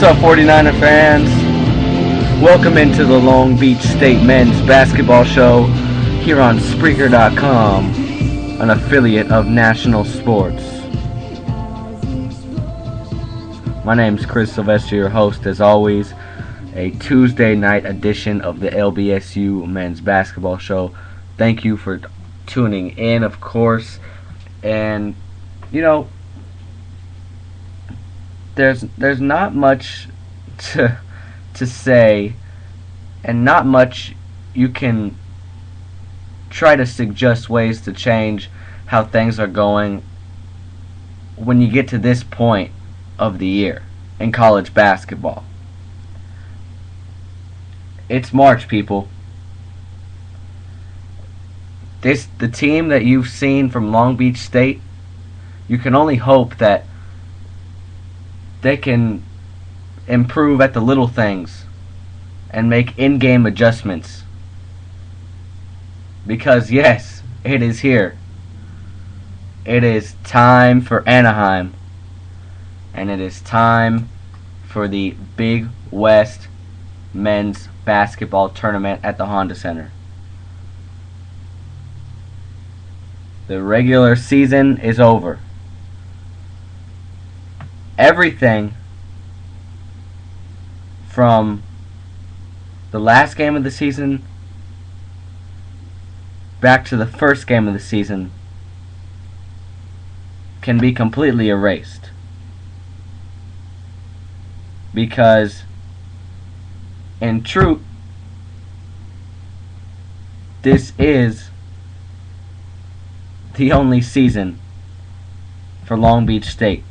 What's up, 49er fans? Welcome into the Long Beach State Men's Basketball Show here on Spreaker.com, an affiliate of National Sports. My name's Chris Sylvester, your host, as always. A Tuesday night edition of the LBSU Men's Basketball Show. Thank you for tuning in, of course. And, there's not much to say, and not much you can try to suggest ways to change how things are going when you get to this point of the year in college basketball. It's March, people. The team that you've seen from Long Beach State, you can only hope that they can improve at the little things and make in-game adjustments. Because yes, it is here. It is time for Anaheim. And it is time for the Big West Men's Basketball Tournament at the Honda Center. The regular season is over. Everything from the last game of the season back to the first game of the season can be completely erased. Because in truth, this is the only season for Long Beach State.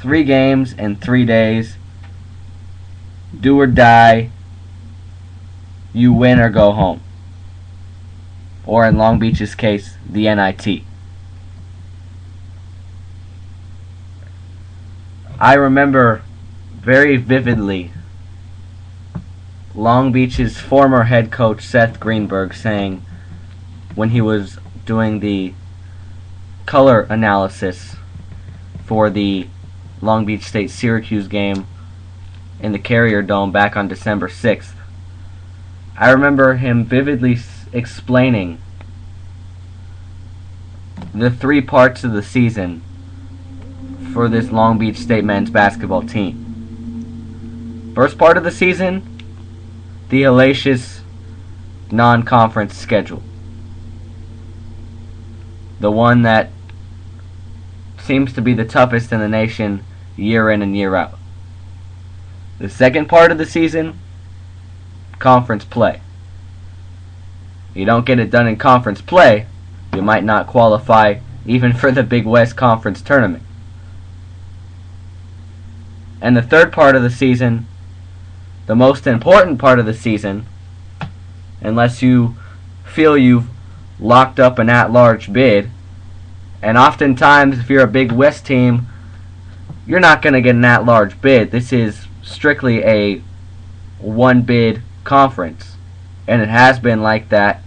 3 games in 3 days. Do or die. You win or go home. Or in Long Beach's case, the NIT. I remember very vividly Long Beach's former head coach Seth Greenberg saying, when he was doing the color analysis for the Long Beach State-Syracuse game in the Carrier Dome back on December 6th. I remember him vividly explaining the 3 parts of the season for this Long Beach State men's basketball team. First part of the season, the hellacious non-conference schedule. The one that seems to be the toughest in the nation year in and year out. The second part of the season, conference play. You don't get it done in conference play, you might not qualify even for the Big West Conference Tournament. And the third part of the season, the most important part of the season, unless you feel you've locked up an at-large bid, and oftentimes if you're a Big West team, you're not going to get an at-large bid. This is strictly a one-bid conference, and it has been like that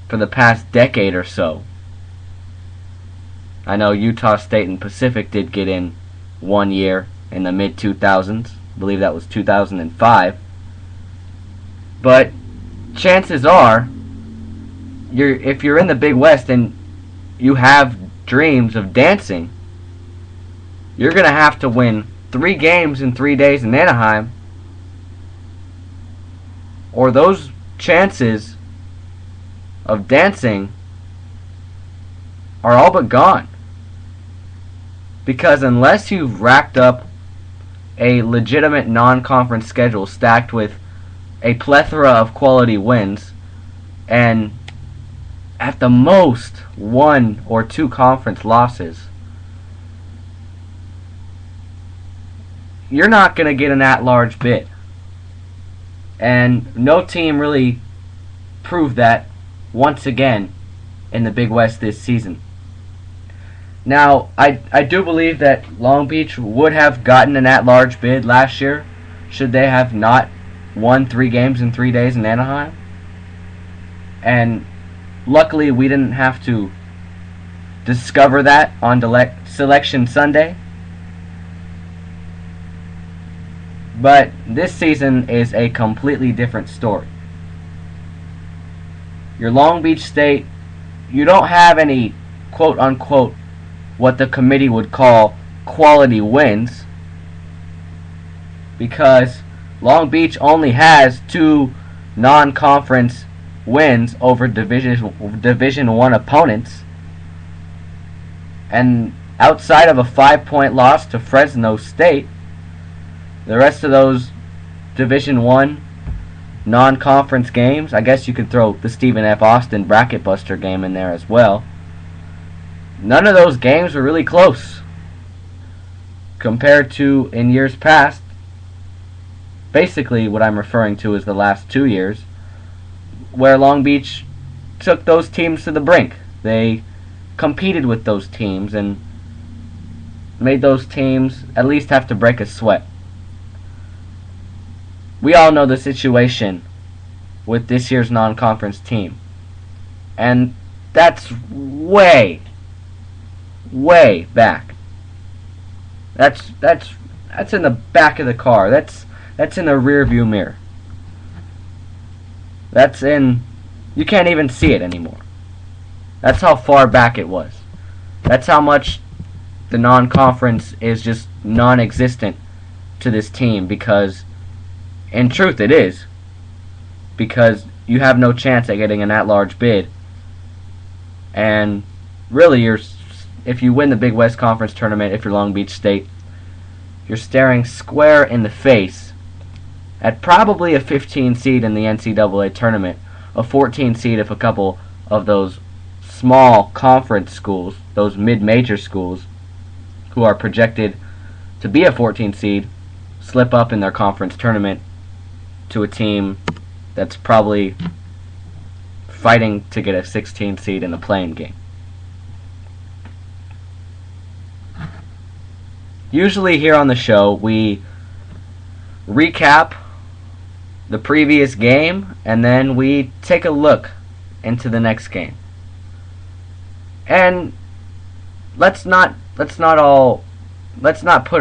for the past decade or so. I know Utah State and Pacific did get in one year in the mid-2000s. I believe that was 2005. But chances are, if you're in the Big West and you have dreams of dancing, you're going to have to win 3 games in 3 days in Anaheim, or those chances of dancing are all but gone. Because unless you've racked up a legitimate non-conference schedule stacked with a plethora of quality wins, and at the most 1 or 2 conference losses, you're not going to get an at-large bid. And no team really proved that once again in the Big West this season. Now, I do believe that Long Beach would have gotten an at-large bid last year should they have not won 3 games in 3 days in Anaheim. And luckily we didn't have to discover that on Selection Sunday. But this season is a completely different story. Your Long Beach State, you don't have any quote-unquote what the committee would call quality wins, because Long Beach only has 2 non-conference wins over Division 1 opponents, and outside of a 5-point loss to Fresno State, the rest of those Division 1 non-conference games, I guess you could throw the Stephen F. Austin bracket buster game in there as well, none of those games were really close compared to in years past. Basically what I'm referring to is the last 2 years, where Long Beach took those teams to the brink. They competed with those teams and made those teams at least have to break a sweat. We all know the situation with this year's non-conference team, and that's way back. That's in the back of the car. That's in the rear view mirror. You can't even see it anymore. That's how far back it was. That's how much the non-conference is just non-existent to this team, because in truth it is, because you have no chance at getting an at-large bid, and really if you win the Big West Conference tournament, if you're Long Beach State, you're staring square in the face at probably a 15 seed in the NCAA tournament, a 14 seed if a couple of those small conference schools, those mid-major schools who are projected to be a 14 seed, slip up in their conference tournament to a team that's probably fighting to get a 16 seed in the play-in game. Usually here on the show we recap the previous game and then we take a look into the next game. And let's not put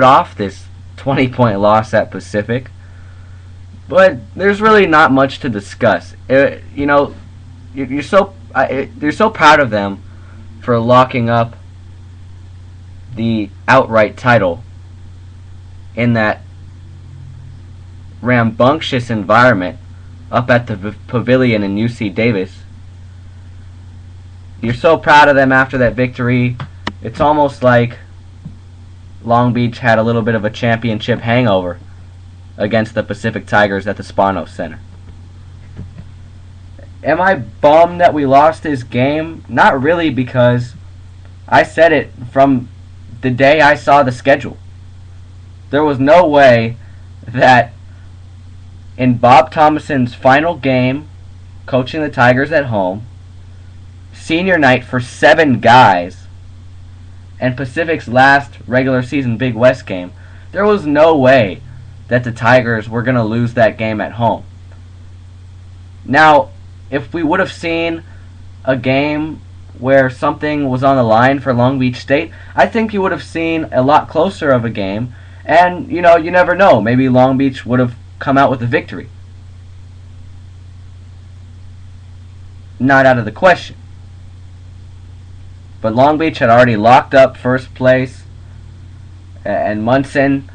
off this 20-point loss at Pacific. But there's really not much to discuss. You're so proud of them for locking up the outright title in that rambunctious environment up at the Pavilion in UC Davis. You're so proud of them after that victory. It's almost like Long Beach had a little bit of a championship hangover against the Pacific Tigers at the Spanos Center. Am I bummed that we lost this game? Not really, because I said it from the day I saw the schedule. There was no way that in Bob Thomason's final game, coaching the Tigers at home, senior night for 7 guys, and Pacific's last regular season Big West game, there was no way that the Tigers were going to lose that game at home. Now, if we would have seen a game where something was on the line for Long Beach State, I think you would have seen a lot closer of a game, and you never know, maybe Long Beach would have come out with a victory. Not out of the question. But Long Beach had already locked up first place, and Munson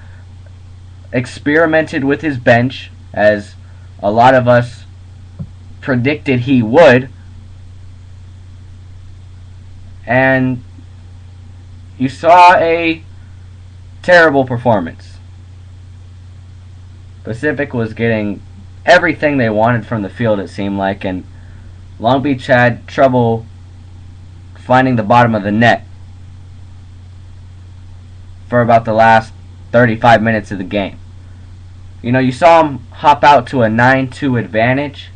experimented with his bench, as a lot of us predicted he would, and you saw a terrible performance. Pacific was getting everything they wanted from the field, it seemed like, and Long Beach had trouble finding the bottom of the net for about the last 35 minutes of the game. You saw them hop out to a 9-2 advantage,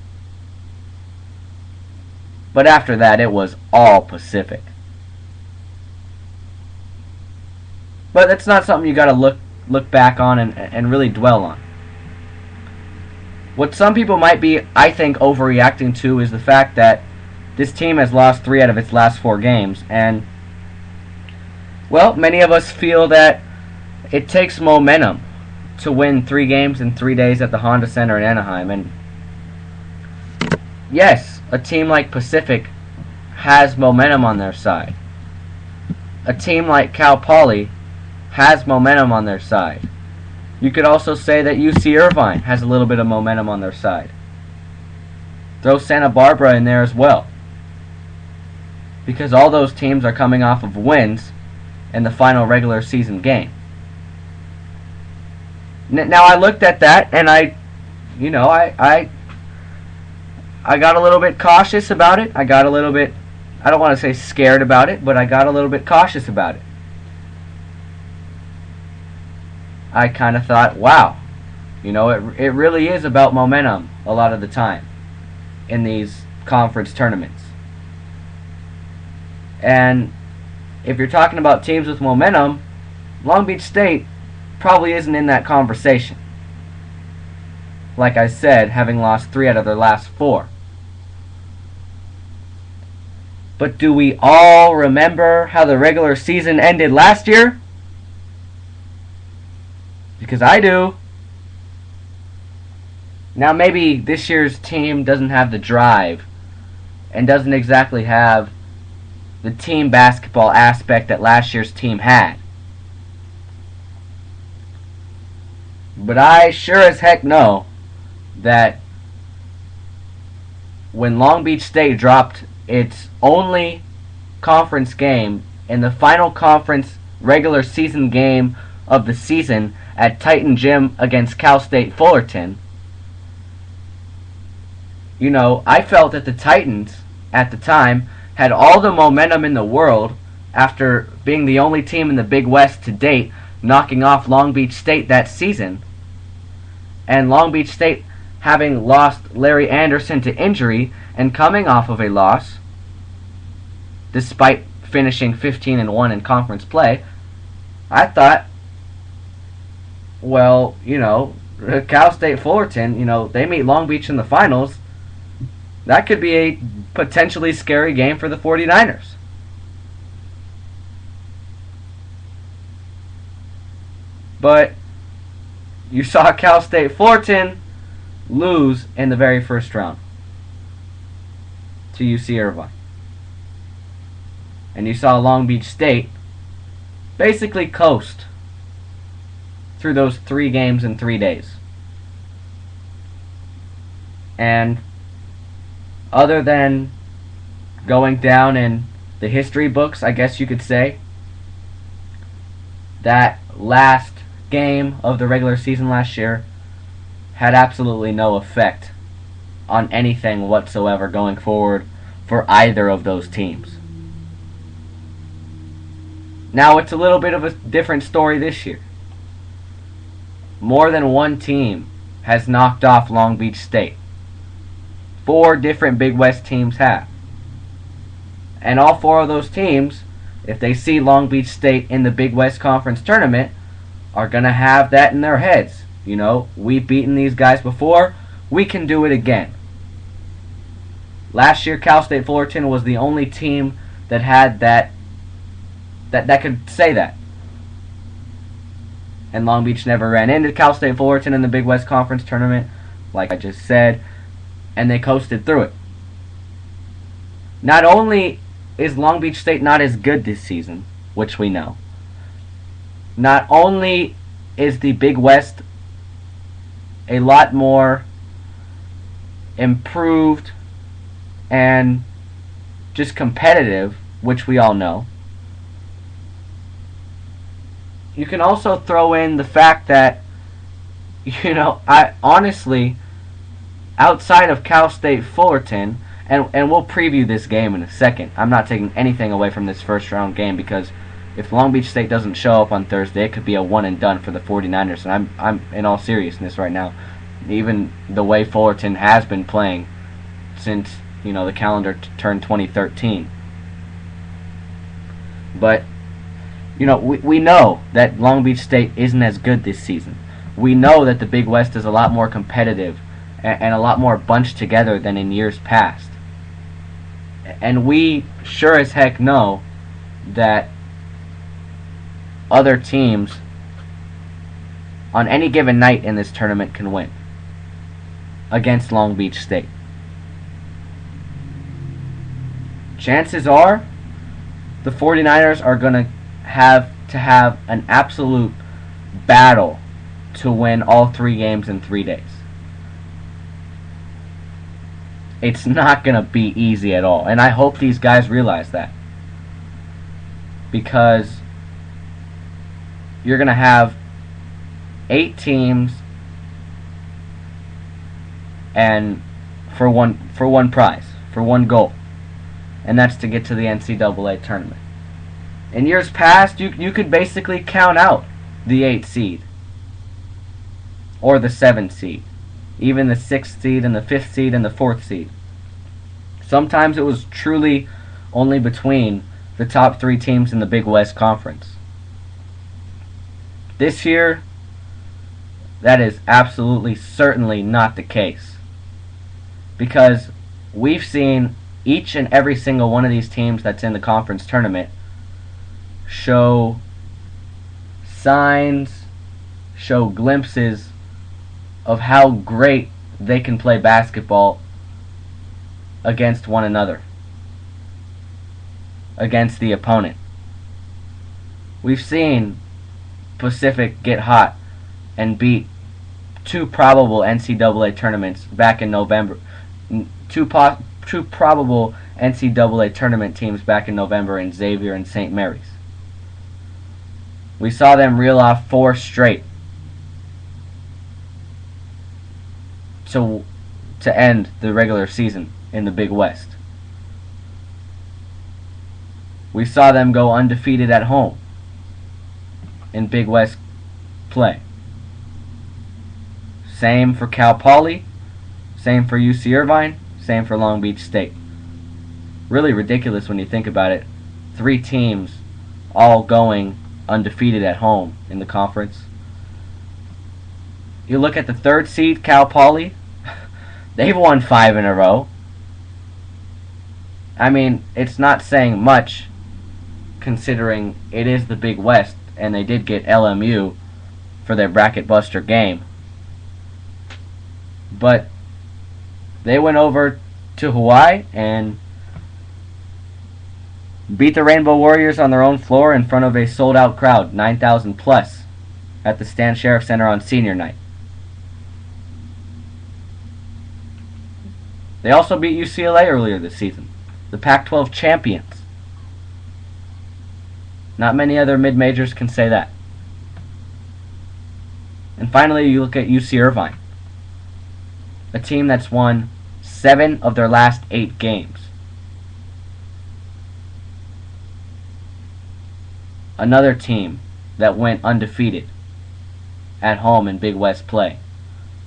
but after that it was all Pacific. But that's not something you got to look back on and really dwell on. What some people might be, I think, overreacting to is the fact that this team has lost 3 out of its last 4 games, and, well, many of us feel that it takes momentum to win 3 games in 3 days at the Honda Center in Anaheim. And yes, a team like Pacific has momentum on their side. A team like Cal Poly has momentum on their side. You could also say that UC Irvine has a little bit of momentum on their side. Throw Santa Barbara in there as well, because all those teams are coming off of wins in the final regular season game. Now I looked at that and I got a little bit cautious about it. I got a little bit, I don't want to say scared about it, but I got a little bit cautious about it. I kind of thought, wow, it really is about momentum a lot of the time in these conference tournaments. And if you're talking about teams with momentum, Long Beach State probably isn't in that conversation. Like I said, having lost 3 out of their last 4. But do we all remember how the regular season ended last year? Because I do. Now maybe this year's team doesn't have the drive and doesn't exactly have the team basketball aspect that last year's team had. But I sure as heck know that when Long Beach State dropped its only conference game in the final conference regular season game of the season at Titan Gym against Cal State Fullerton, I felt that the Titans at the time had all the momentum in the world after being the only team in the Big West to date knocking off Long Beach State that season, and Long Beach State having lost Larry Anderson to injury and coming off of a loss despite finishing 15-1 in conference play. I thought, well, Cal State Fullerton, they meet Long Beach in the finals. That could be a potentially scary game for the 49ers. But you saw Cal State Fullerton lose in the very first round to UC Irvine. And you saw Long Beach State basically coast through those 3 games in 3 days. And other than going down in the history books, I guess you could say, that last game of the regular season last year had absolutely no effect on anything whatsoever going forward for either of those teams. Now it's a little bit of a different story this year. More than one team has knocked off Long Beach State. 4 different Big West teams have. And all 4 of those teams, if they see Long Beach State in the Big West Conference tournament, are going to have that in their heads. We've beaten these guys before, we can do it again. Last year, Cal State Fullerton was the only team that had that could say that. And Long Beach never ran into Cal State Fullerton in the Big West Conference tournament, like I just said, and they coasted through it. Not only is Long Beach State not as good this season, which we know, not only is the Big West a lot more improved and just competitive, which we all know, you can also throw in the fact that, I honestly, outside of Cal State Fullerton, and we'll preview this game in a second. I'm not taking anything away from this first round game, because if Long Beach State doesn't show up on Thursday, it could be a one and done for the 49ers. And I'm in all seriousness right now. Even the way Fullerton has been playing since, the calendar turned 2013. But, we know that Long Beach State isn't as good this season. We know that the Big West is a lot more competitive and a lot more bunched together than in years past. And we sure as heck know that other teams on any given night in this tournament can win against Long Beach State. Chances are the 49ers are going to have an absolute battle to win all 3 games in 3 days. It's not going to be easy at all. And I hope these guys realize that. Because you're going to have 8 teams and for one prize, for one goal. And that's to get to the NCAA tournament. In years past, you could basically count out the 8th seed or the 7th seed, even the 6th seed and the 5th seed and the 4th seed. Sometimes it was truly only between the top 3 teams in the Big West Conference. This year, that is absolutely certainly not the case, because we've seen each and every single one of these teams that's in the conference tournament show signs, show glimpses of how great they can play basketball against one another, against the opponent. We've seen Pacific get hot and beat 2 probable NCAA tournaments back in November. Two probable NCAA tournament teams back in November in Xavier and St. Mary's. We saw them reel off 4 straight to end the regular season in the Big West. We saw them go undefeated at home in Big West play. Same for Cal Poly, same for UC Irvine, same for Long Beach State. Really ridiculous when you think about it. 3 teams all going undefeated at home in the conference. You look at the 3rd seed, Cal Poly. They've won 5 in a row. I mean, it's not saying much considering it is the Big West and they did get LMU for their bracket buster game. But they went over to Hawaii and beat the Rainbow Warriors on their own floor in front of a sold-out crowd, 9,000 plus, at the Stan Sheriff Center on senior night. They also beat UCLA earlier this season, the Pac-12 champions. Not many other mid-majors can say that. And finally, you look at UC Irvine, a team that's won 7 of their last 8 games. Another team that went undefeated at home in Big West play.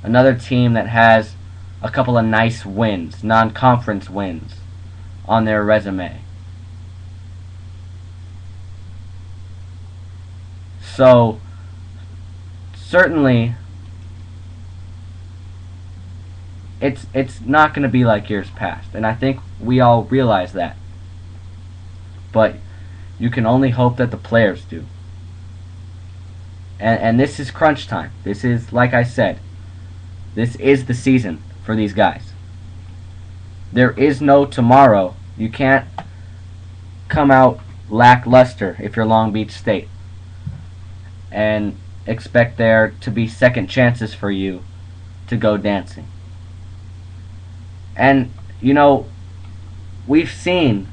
Another team that has a couple of nice wins, non-conference wins, on their resume. So, certainly, it's not going to be like years past, and I think we all realize that. But you can only hope that the players do. And this is crunch time. This is, like I said, this is the season for these guys. There is no tomorrow. You can't come out lackluster if you're Long Beach State and expect there to be second chances for you to go dancing. And, you know, we've seen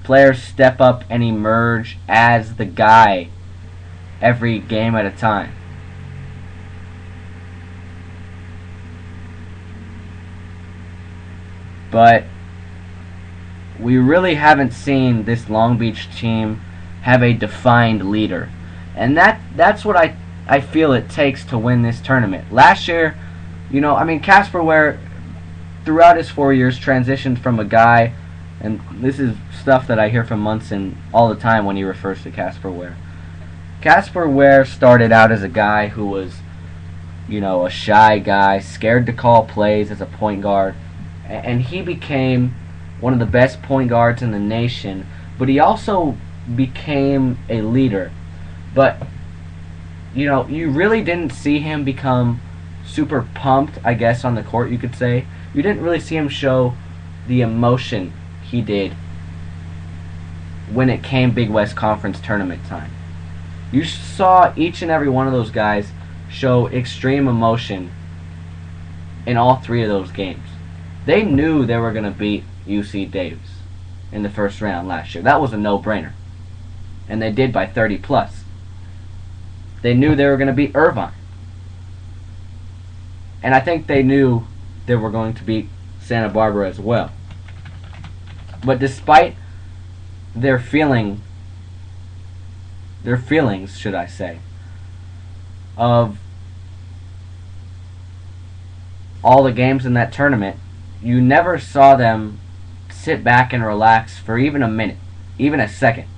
players step up and emerge as the guy every game at a time. But we really haven't seen this Long Beach team have a defined leader. And that's what I feel it takes to win this tournament. Last year, you know, I mean, Casper Ware, throughout his 4 years, transitioned from a guy, and this is stuff that I hear from Munson all the time when he refers to Casper Ware. Casper Ware started out as a guy who was, you know, a shy guy, scared to call plays as a point guard, and he became one of the best point guards in the nation, but he also became a leader. But you really didn't see him become super pumped, I guess, on the court, you could say. You didn't really see him show the emotion he did when it came Big West Conference tournament time. You saw each and every one of those guys show extreme emotion in all three of those games. They knew they were going to beat UC Davis in the first round last year. That was a no-brainer. And they did by 30 plus. They knew they were going to beat Irvine. And I think they knew they were going to beat Santa Barbara as well. But despite their feelings, should I say, of all the games in that tournament, you never saw them sit back and relax for even a minute, even a second.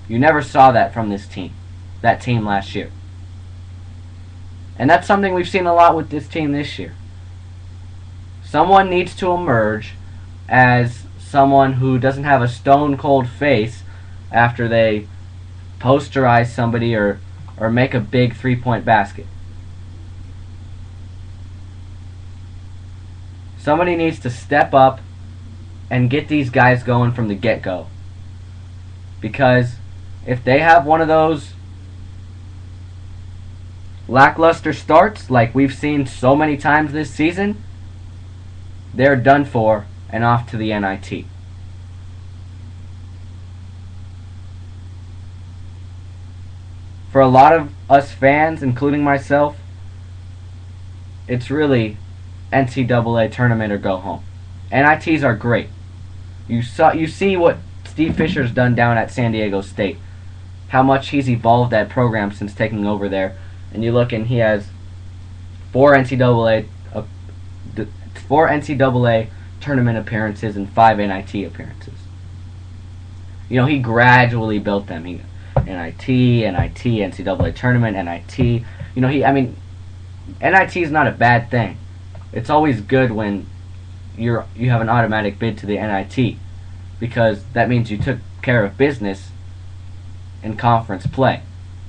You never saw that from this team, that team last year. And that's something we've seen a lot with this team this year. Someone needs to emerge as someone who doesn't have a stone-cold face after they posterize somebody or make a big three-point basket. Somebody needs to step up and get these guys going from the get-go. Because if they have one of those lackluster starts like we've seen so many times this season, they're done for and off to the NIT. For a lot of us fans, including myself, it's really NCAA tournament or go home. NITs are great. You see what Steve Fisher's done down at San Diego State, how much he's evolved that program since taking over there. And you look and he has four NCAA tournament appearances and 5 NIT appearances. He gradually built them. NIT, NCAA tournament, NIT. NIT is not a bad thing. It's always good when you have an automatic bid to the NIT, because that means you took care of business in conference play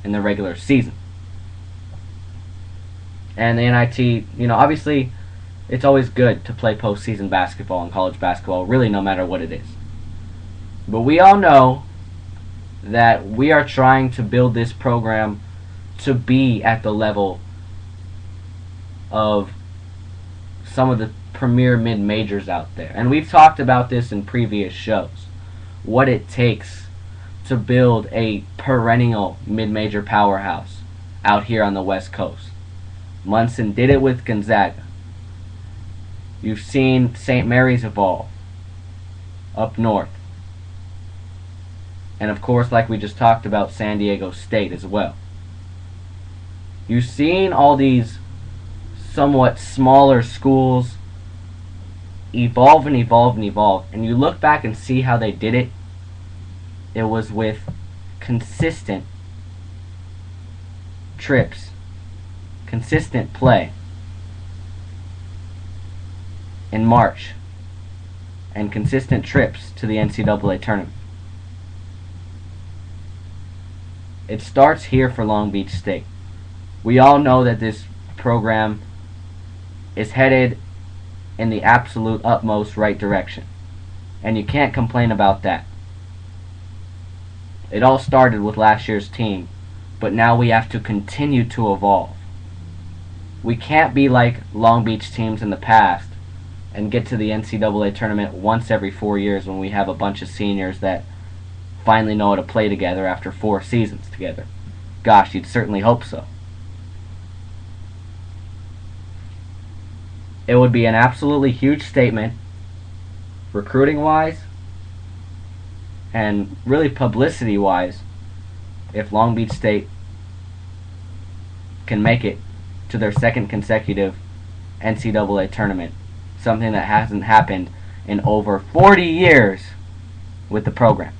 in the regular season. And the NIT, obviously, it's always good to play postseason basketball and college basketball, really no matter what it is. But we all know that we are trying to build this program to be at the level of some of the premier mid-majors out there. And we've talked about this in previous shows, what it takes to build a perennial mid-major powerhouse out here on the West Coast. Munson did it with Gonzaga. You've seen St. Mary's evolve up north. And of course, like we just talked about, San Diego State as well. You've seen all these somewhat smaller schools evolve and evolve and evolve. And you look back and see how they did it. It was with consistent trips, consistent play in March, and consistent trips to the NCAA tournament. It starts here for Long Beach State. We all know that this program is headed in the absolute utmost right direction, and you can't complain about that. It all started with last year's team, but now we have to continue to evolve. We can't be like Long Beach teams in the past and get to the NCAA tournament once every 4 years when we have a bunch of seniors that finally know how to play together after 4 seasons together. Gosh, you'd certainly hope so. It would be an absolutely huge statement, recruiting-wise and really publicity-wise, if Long Beach State can make it to their second consecutive NCAA tournament, something that hasn't happened in over 40 years with the program.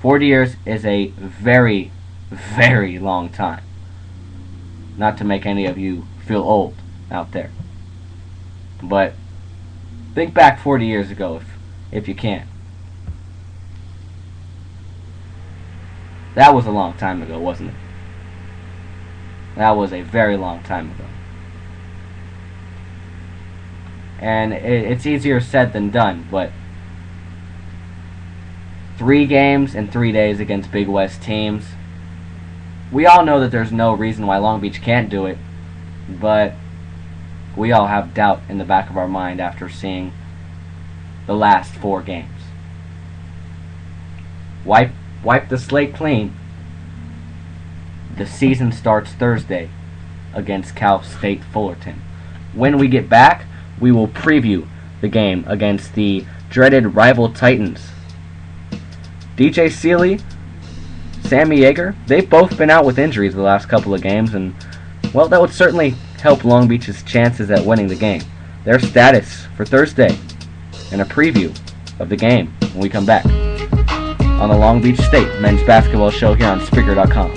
40 years is a very, very long time. Not to make any of you feel old out there. But think back 40 years ago if you can. That was a long time ago, wasn't it? That was a very long time ago. And it's easier said than done, but 3 games in 3 days against Big West teams. We all know that there's no reason why Long Beach can't do it, but we all have doubt in the back of our mind after seeing the last 4 games. Wipe the slate clean. The season starts Thursday against Cal State Fullerton. When we get back, we will preview the game against the dreaded rival Titans. DJ Seeley, Sammy Yeager, they've both been out with injuries the last couple of games, and, well, that would certainly help Long Beach's chances at winning the game. Their status for Thursday, and a preview of the game when we come back on the Long Beach State Men's Basketball Show here on Spreaker.com.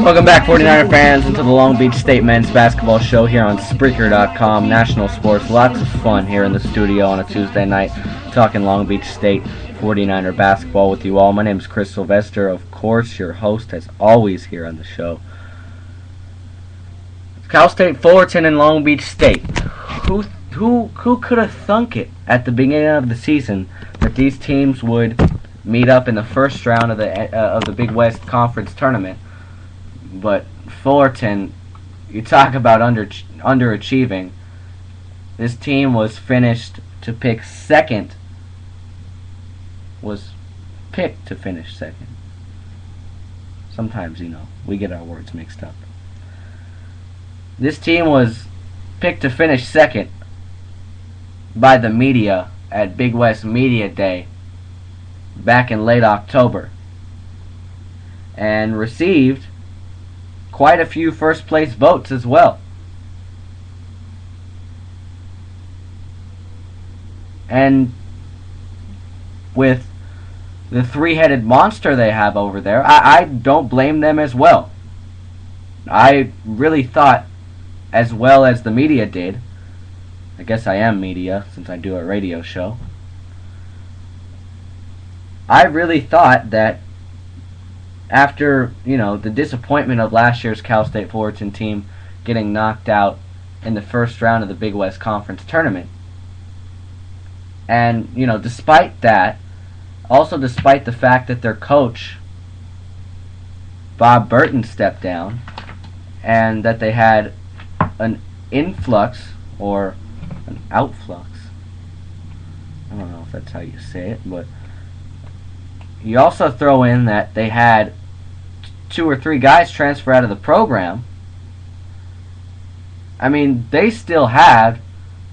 Welcome back, 49er fans, into the Long Beach State Men's Basketball Show here on Spreaker.com. National sports, lots of fun here in the studio on a Tuesday night, talking Long Beach State 49er basketball with you all. My name is Chris Sylvester, of course, your host as always here on the show. Cal State Fullerton and Long Beach State. Who could have thunk it at the beginning of the season that these teams would meet up in the first round of the Big West Conference tournament? But Fullerton, you talk about underachieving. This team was picked to finish second. Sometimes, we get our words mixed up. This team was picked to finish second by the media at Big West Media Day back in late October, and received quite a few first place votes as well. And with the 3-headed monster they have over there, I don't blame them as well. I really thought, as well as the media did, I guess I am media since I do a radio show, I really thought that after, the disappointment of last year's Cal State Fullerton team getting knocked out in the first round of the Big West Conference tournament, and, despite that, also despite the fact that their coach, Bob Burton, stepped down, and that they had an influx, or an outflux, I don't know if that's how you say it, but you also throw in that they had 2 or 3 guys transfer out of the program. I mean, they still had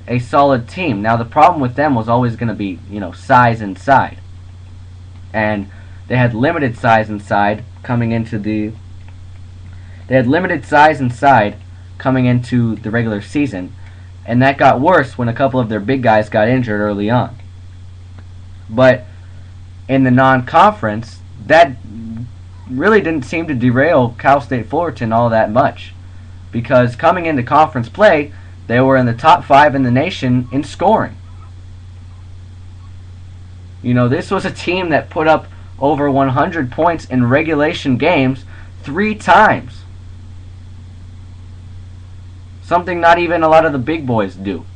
a solid team. Now, the problem with them was always going to be, size inside. And they had limited size inside coming into the regular season, and that got worse when a couple of their big guys got injured early on. But in the non-conference, that really didn't seem to derail Cal State Fullerton all that much, because coming into conference play, they were in the top 5 in the nation in scoring. This was a team that put up over 100 points in regulation games 3 times. Something not even a lot of the big boys do.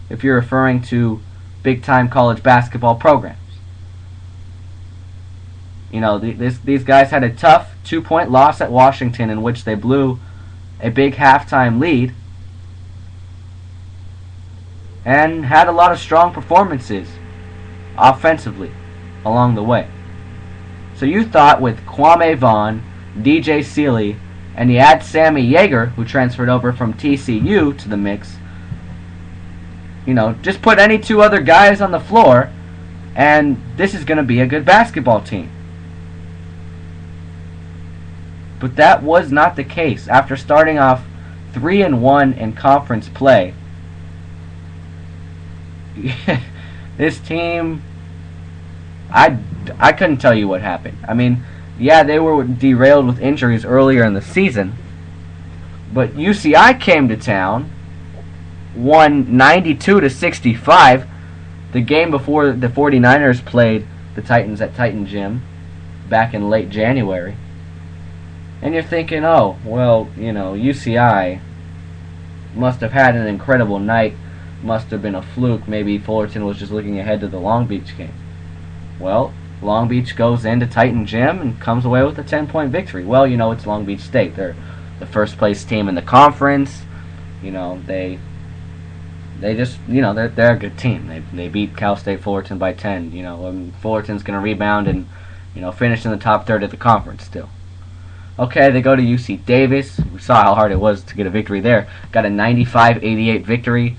If you're referring to big-time college basketball programs. These guys had a tough 2-point loss at Washington in which they blew a big halftime lead, and had a lot of strong performances offensively along the way. So you thought with Kwame Vaughn, DJ Seeley, and you add Sammy Yeager, who transferred over from TCU, to the mix, just put any two other guys on the floor, and this is going to be a good basketball team. But that was not the case. After starting off 3-1 in conference play, this team, I couldn't tell you what happened. I mean, yeah, they were derailed with injuries earlier in the season, but UCI came to town, won 92-65, the game before the 49ers played the Titans at Titan Gym back in late January. And you're thinking, oh, well, UCI must have had an incredible night, must have been a fluke, maybe Fullerton was just looking ahead to the Long Beach game. Well, Long Beach goes into Titan Gym and comes away with a 10-point victory. Well, it's Long Beach State. They're the first place team in the conference. They just, they're a good team. They beat Cal State Fullerton by 10. Fullerton's going to rebound and, finish in the top third of the conference still. Okay, they go to UC Davis. We saw how hard it was to get a victory there. Got a 95-88 victory.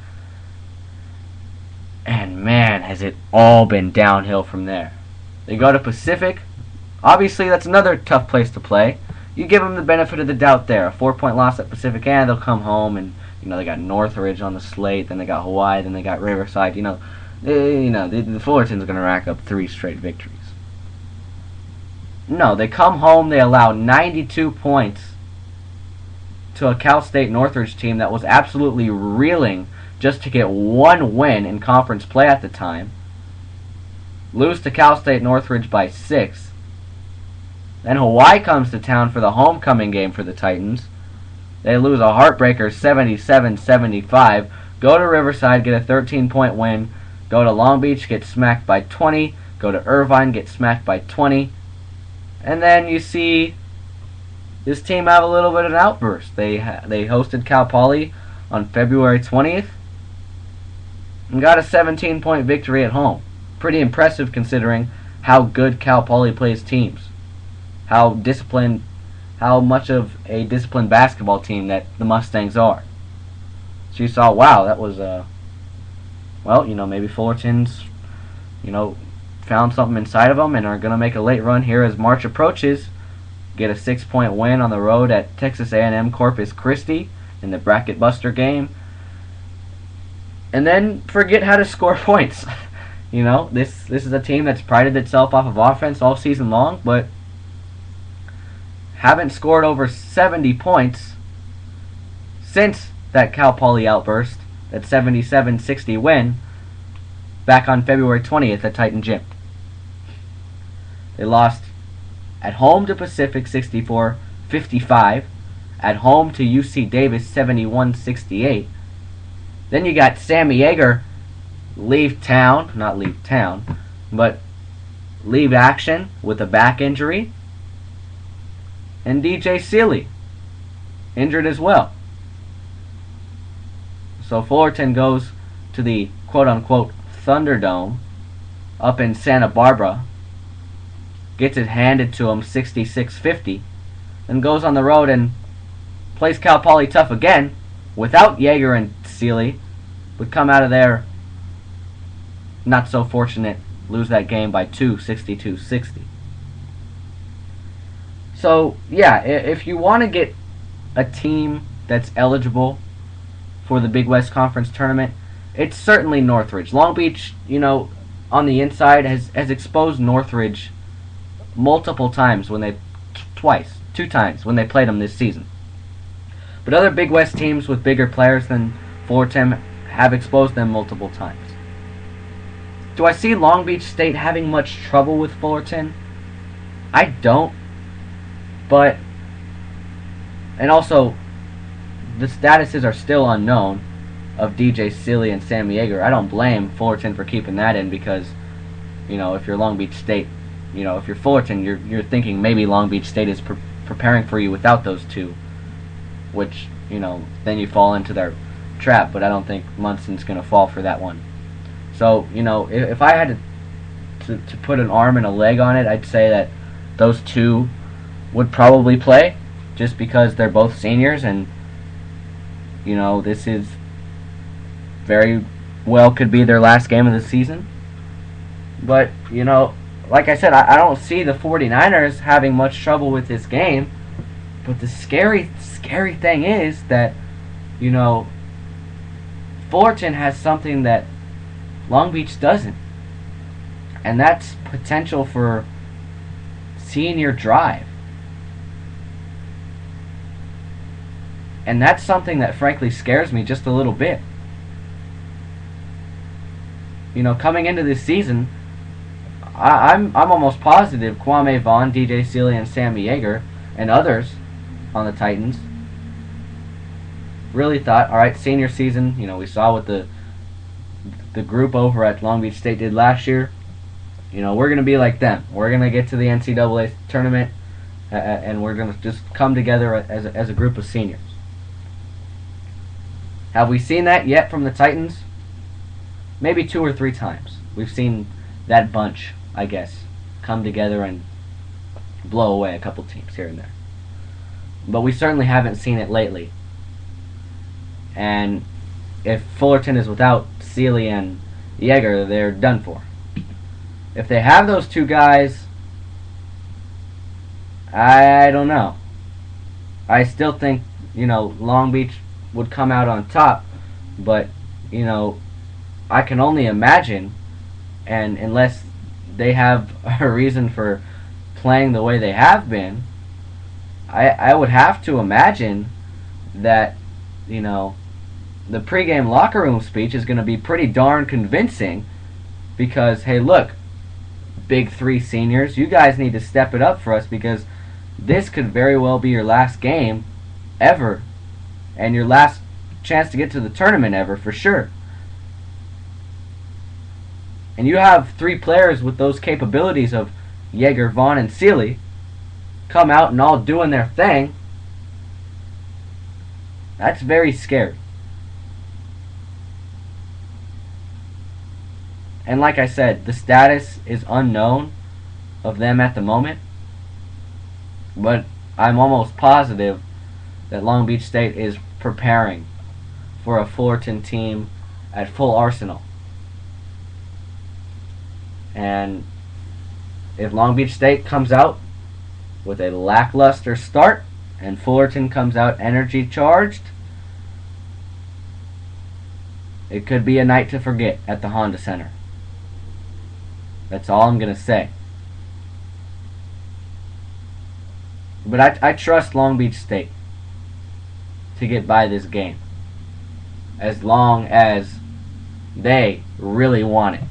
And man, has it all been downhill from there. They go to Pacific. Obviously, that's another tough place to play. You give them the benefit of the doubt there. A 4-point loss at Pacific, and they'll come home and, they got Northridge on the slate, then they got Hawaii, then they got Riverside. The Fullerton's going to rack up 3 straight victories. No, they come home, they allow 92 points to a Cal State Northridge team that was absolutely reeling just to get one win in conference play at the time. Lose to Cal State Northridge by 6. Then Hawaii comes to town for the homecoming game for the Titans. They lose a heartbreaker 77-75. Go to Riverside, get a 13-point win. Go to Long Beach, get smacked by 20. Go to Irvine, get smacked by 20. And then you see this team have a little bit of an outburst. They hosted Cal Poly on February 20th and got a 17-point victory at home. Pretty impressive considering how good Cal Poly plays teams. How much of a disciplined basketball team that the Mustangs are. So you saw, wow, that was maybe Fullerton's, found something inside of them and are going to make a late run here as March approaches. Get a 6-point win on the road at Texas A&M Corpus Christi in the bracket buster game. And then forget how to score points. This is a team that's prided itself off of offense all season long, but haven't scored over 70 points since that Cal Poly outburst, that 77-60 win back on February 20th at Titan Gym. They lost at home to Pacific 64-55, at home to UC Davis 71-68. Then you got Sammy Yeager leave action with a back injury. And DJ Seeley injured as well. So Fullerton goes to the quote-unquote Thunderdome up in Santa Barbara, gets it handed to him 66-50, then goes on the road and plays Cal Poly tough again without Yeager and Seeley, would come out of there not so fortunate, lose that game by 2, 62-60. So, yeah, if you want to get a team that's eligible for the Big West Conference tournament, it's certainly Northridge. Long Beach, on the inside has exposed Northridge multiple times when two times when they played them this season. But other Big West teams with bigger players than Fullerton have exposed them multiple times. Do I see Long Beach State having much trouble with Fullerton? I don't. And also, the statuses are still unknown of DJ Seeley and Sam Yeager. I don't blame Fullerton for keeping that in because, if you're Long Beach State, if you're Fullerton, you're thinking maybe Long Beach State is preparing for you without those two, which, then you fall into their trap, but I don't think Munson's going to fall for that one. So, if I had to put an arm and a leg on it, I'd say that those two would probably play just because they're both seniors and, this is very well could be their last game of the seasen. But, like I said, I don't see the 49ers having much trouble with this game. But the scary thing is that, Fullerton has something that Long Beach doesn't. And that's potential for senior drive. And that's something that frankly scares me just a little bit. Coming into this season, I'm almost positive Kwame Vaughn, DJ Sealy, and Sammy Yeager, and others on the Titans really thought, all right, senior season, we saw what the group over at Long Beach State did last year. We're going to be like them. We're going to get to the NCAA tournament, and we're going to just come together as a group of seniors. Have we seen that yet from the Titans? Maybe 2 or 3 times. We've seen that bunch, I guess, come together and blow away a couple teams here and there. But we certainly haven't seen it lately. And if Fullerton is without Sealy and Yeager, they're done for. If they have those 2 guys, I don't know. I still think, Long Beach would come out on top. But, I can only imagine, and unless they have a reason for playing the way they have been, I would have to imagine that, the pregame locker room speech is going to be pretty darn convincing because, hey, look, big 3 seniors, you guys need to step it up for us because this could very well be your last game ever and your last chance to get to the tournament ever for sure. And you have 3 players with those capabilities of Yeager, Vaughn, and Sealy come out and all doing their thing. That's very scary. And like I said, the status is unknown of them at the moment. But I'm almost positive that Long Beach State is preparing for a Fullerton team at full arsenal. And if Long Beach State comes out with a lackluster start and Fullerton comes out energy charged, it could be a night to forget at the Honda Center. That's all I'm going to say. But I trust Long Beach State to get by this game as long as they really want it.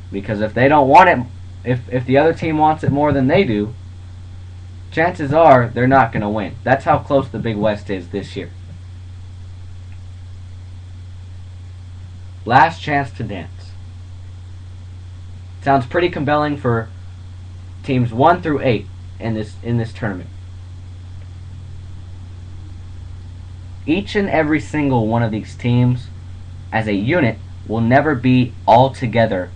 Because if they don't want it, if the other team wants it more than they do, chances are they're not going to win. That's how close the Big West is this year. Last chance to dance. Sounds pretty compelling for teams 1 through 8 in this tournament. Each and every single one of these teams as a unit will never be all together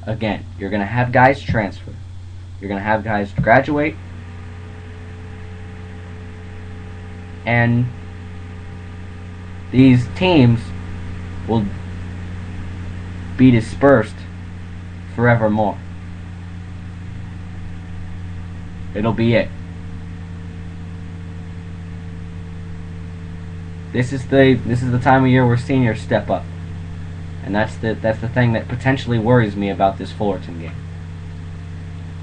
again. You're going to have guys transfer. You're going to have guys graduate. And these teams will be dispersed forevermore. It'll be it. This is the time of year where seniors step up. And that's the thing that potentially worries me about this Fullerton game.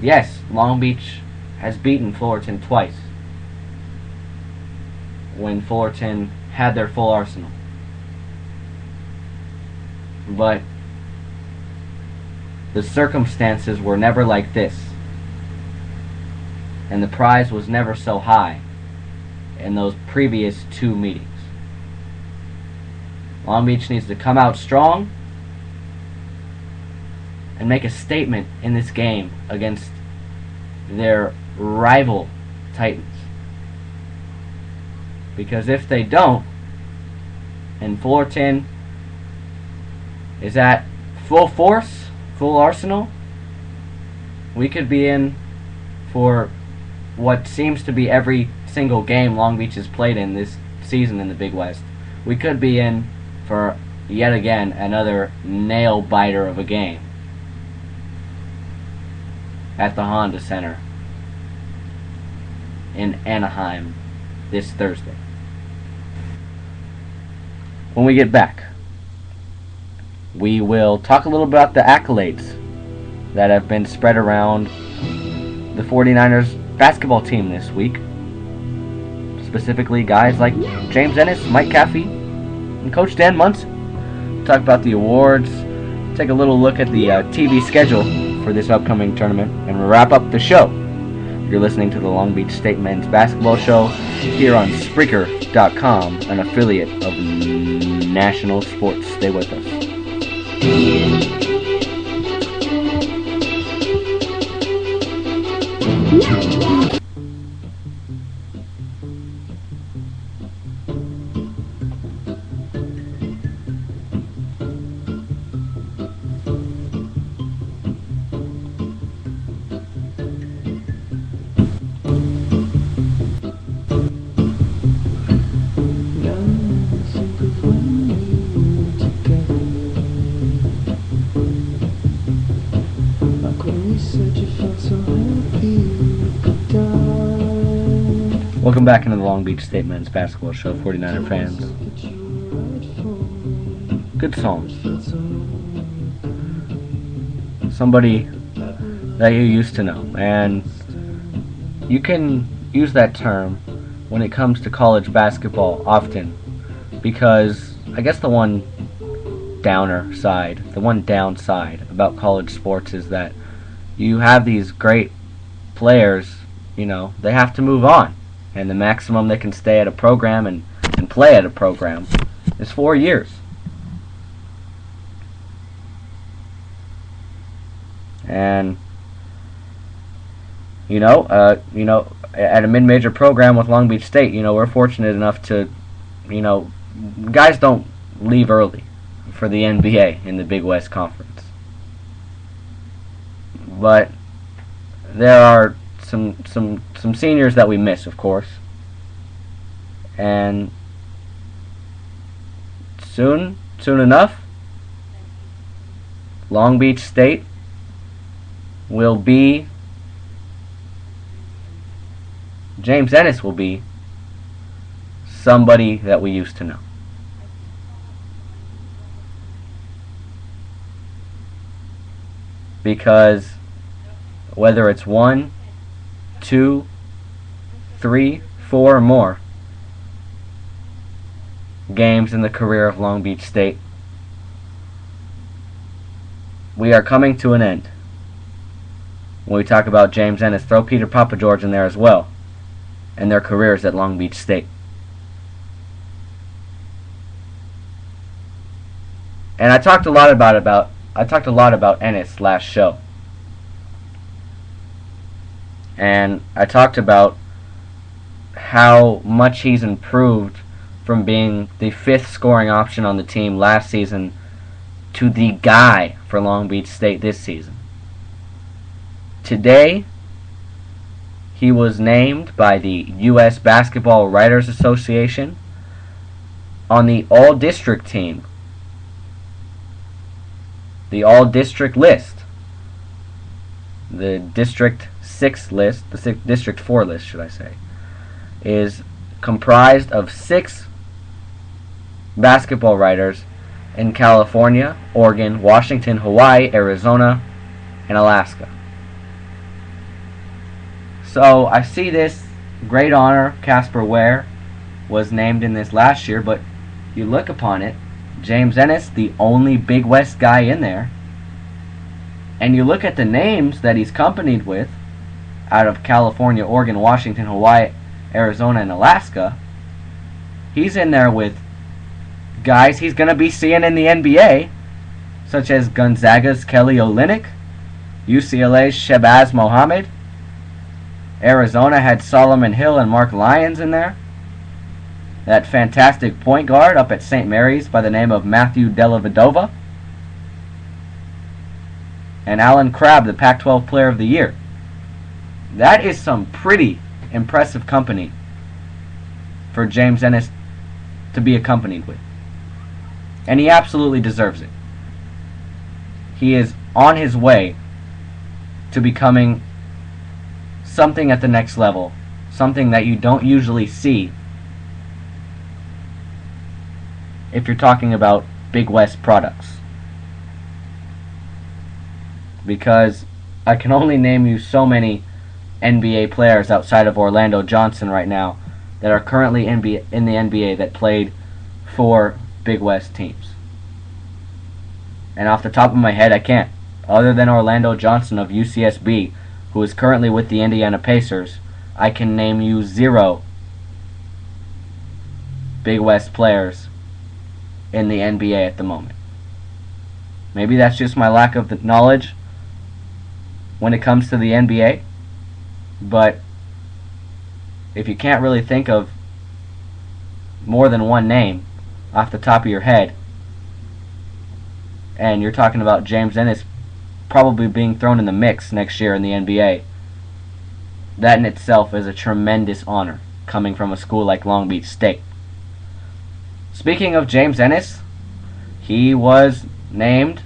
Yes, Long Beach has beaten Fullerton twice when Fullerton had their full arsenal. But the circumstances were never like this. And the prize was never so high in those previous 2 meetings. Long Beach needs to come out strong and make a statement in this game against their rival Titans. Because if they don't, and Fullerton is at full force, full arsenal, we could be in for what seems to be every single game Long Beach has played in this season in the Big West. We could be in for yet again another nail biter of a game at the Honda Center in Anaheim this Thursday. When we get back, we will talk a little about the accolades that have been spread around the 49ers basketball team this week. Specifically, guys like James Ennis, Mike Caffey, and Coach Dan Munson. Talk about the awards, take a little look at the TV schedule for this upcoming tournament, and wrap up the show. You're listening to the Long Beach State Men's Basketball Show here on Spreaker.com, an affiliate of National Sports. Stay with us. Welcome back into the Long Beach State Men's Basketball Show, 49er fans. Good song. Somebody that you used to know. And you can use that term when it comes to college basketball often, because I guess the one downside about college sports is that you have these great players, they have to move on. And the maximum they can stay at a program and play at a program is 4 years. And at a mid-major program with Long Beach State, we're fortunate enough to, guys don't leave early for the NBA in the Big West Conference. But there are some seniors that we miss, of course. And soon enough, Long Beach State James Ennis will be somebody that we used to know. Because whether it's 1, 2, 3, 4, or more games in the career of Long Beach State, we are coming to an end. When we talk about James Ennis, throw Peter Papageorge in there as well, and their careers at Long Beach State. And I talked a lot about Ennis last show. And I talked about how much he's improved from being the 5th scoring option on the team last season to the guy for Long Beach State this season. Today, he was named by the U.S. Basketball Writers Association on the All-District team. The All-District list. The District 6 list, District 4 list, should I say, is comprised of 6 basketball writers in California, Oregon, Washington, Hawaii, Arizona, and Alaska. So I see this great honor. Casper Ware was named in this last year, but you look upon it, James Ennis, the only Big West guy in there, and you look at the names that he's companied with out of California, Oregon, Washington, Hawaii, Arizona, and Alaska, he's in there with guys he's going to be seeing in the NBA, such as Gonzaga's Kelly Olynyk, UCLA's Shabazz Mohammed. Arizona had Solomon Hill and Mark Lyons in there. That fantastic point guard up at St. Mary's by the name of Matthew Dellavedova. And Alan Crabb, the Pac-12 Player of the Year. That is some pretty impressive company for James Ennis to be accompanied with. And he absolutely deserves it. He is on his way to becoming something at the next level, something that you don't usually see if you're talking about Big West products. Because I can only name you so many NBA players outside of Orlando Johnson right now that are currently in the NBA that played for Big West teams. And off the top of my head, I can't. Other than Orlando Johnson of UCSB, who is currently with the Indiana Pacers, I can name you 0 Big West players in the NBA at the moment. Maybe that's just my lack of the knowledge when it comes to the NBA, but if you can't really think of more than one name off the top of your head, and you're talking about James Ennis probably being thrown in the mix next year in the NBA, that in itself is a tremendous honor coming from a school like Long Beach State. Speaking of James Ennis, he was named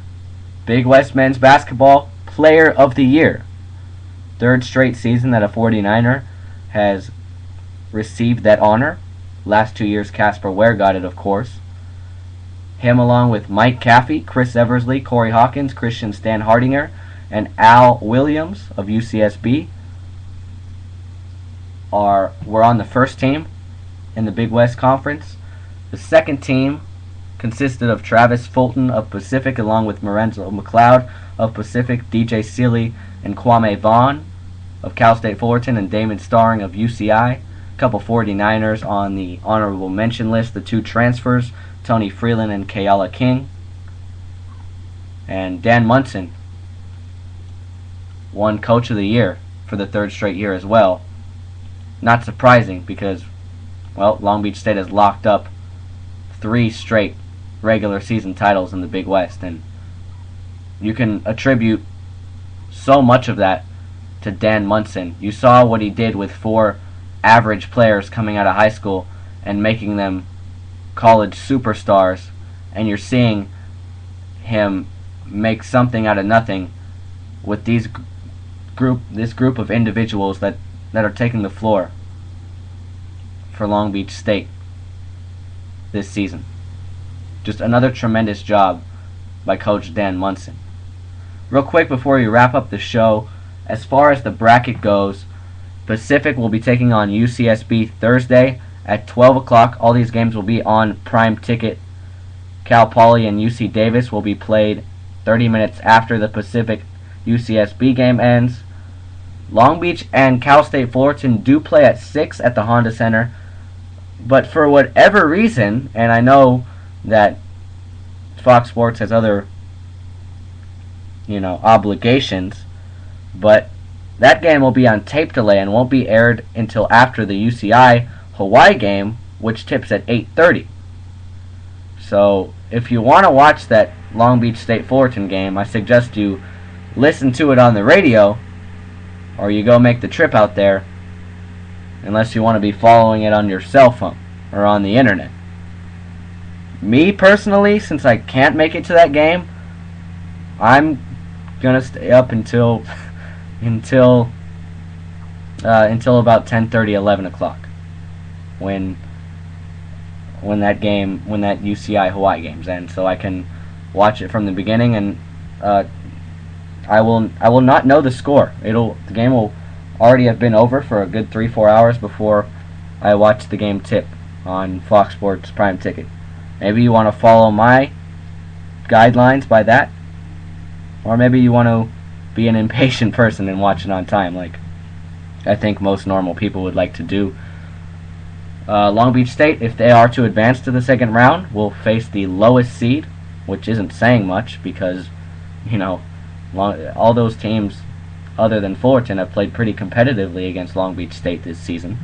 Big West Men's Basketball Player of the Year. 3rd straight season that a 49er has received that honor. Last 2 years Casper Ware got it, of course. Him along with Mike Caffey, Chris Eversley, Corey Hawkins, Christian Stan Hardinger, and Al Williams of UCSB were on the first team in the Big West Conference. The second team consisted of Travis Fulton of Pacific along with Lorenzo McLeod of Pacific, DJ Sealy and Kwame Vaughn of Cal State Fullerton, and Damon Starring of UCI. A couple 49ers on the honorable mention list, the 2 transfers, Tony Freeland and Kayala King. And Dan Munson won Coach of the Year for the 3rd straight year as well. Not surprising because, well, Long Beach State has locked up 3 straight regular season titles in the Big West, and you can attribute so much of that to Dan Munson. You saw what he did with 4 average players coming out of high school and making them college superstars, and you're seeing him make something out of nothing with this group of individuals that are taking the floor for Long Beach State this season. Just another tremendous job by Coach Dan Munson. Real quick before we wrap up the show, as far as the bracket goes, Pacific will be taking on UCSB Thursday at 12 o'clock. All these games will be on Prime Ticket. Cal Poly and UC Davis will be played 30 minutes after the Pacific UCSB game ends. Long Beach and Cal State Fullerton do play at 6 at the Honda Center, but for whatever reason, and I know that Fox Sports has other obligations, but that game will be on tape delay and won't be aired until after the UCI Hawaii game, which tips at 8:30. So if you want to watch that Long Beach State Fullerton game, I suggest you listen to it on the radio, or you go make the trip out there, unless you want to be following it on your cell phone or on the internet. Me personally, since I can't make it to that game, I'm gonna stay up until about 10:30, 11 o'clock, when that UCI Hawaii game's end, so I can watch it from the beginning, and I will not know the score. The game will already have been over for a good 3-4 hours before I watch the game tip on Fox Sports Prime Ticket. Maybe you want to follow my guidelines by that, or maybe you want to be an impatient person and watch it on time, like I think most normal people would like to do. Long Beach State, if they are to advance to the second round, will face the lowest seed, which isn't saying much because, all those teams other than Fullerton have played pretty competitively against Long Beach State this season.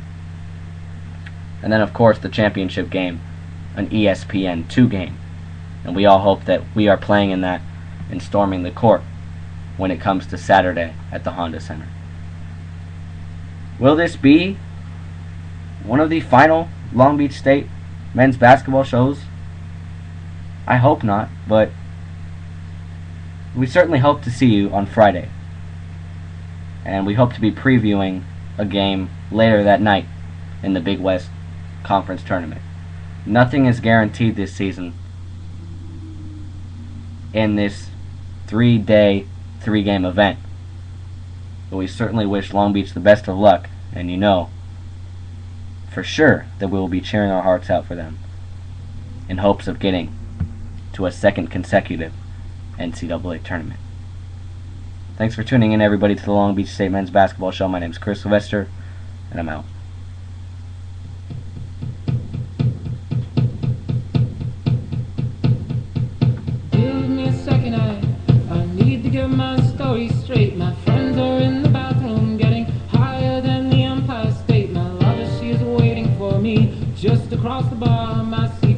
And then, of course, the championship game, an ESPN2 game. And we all hope that we are playing in that and storming the court when it comes to Saturday at the Honda Center. Will this be one of the final Long Beach State men's basketball shows? I hope not, but we certainly hope to see you on Friday. And we hope to be previewing a game later that night in the Big West Conference Tournament. Nothing is guaranteed this season in this 3-day, 3-game event. But we certainly wish Long Beach the best of luck, and you know for sure that we will be cheering our hearts out for them in hopes of getting to a second consecutive NCAA tournament. Thanks for tuning in, everybody, to the Long Beach State Men's Basketball Show. My name is Chris Sylvester, and I'm out. Give me a second, I need to get my story straight. My friends are in the bathroom getting higher than the Empire State. My lover, she is waiting for me just across the bar. My seat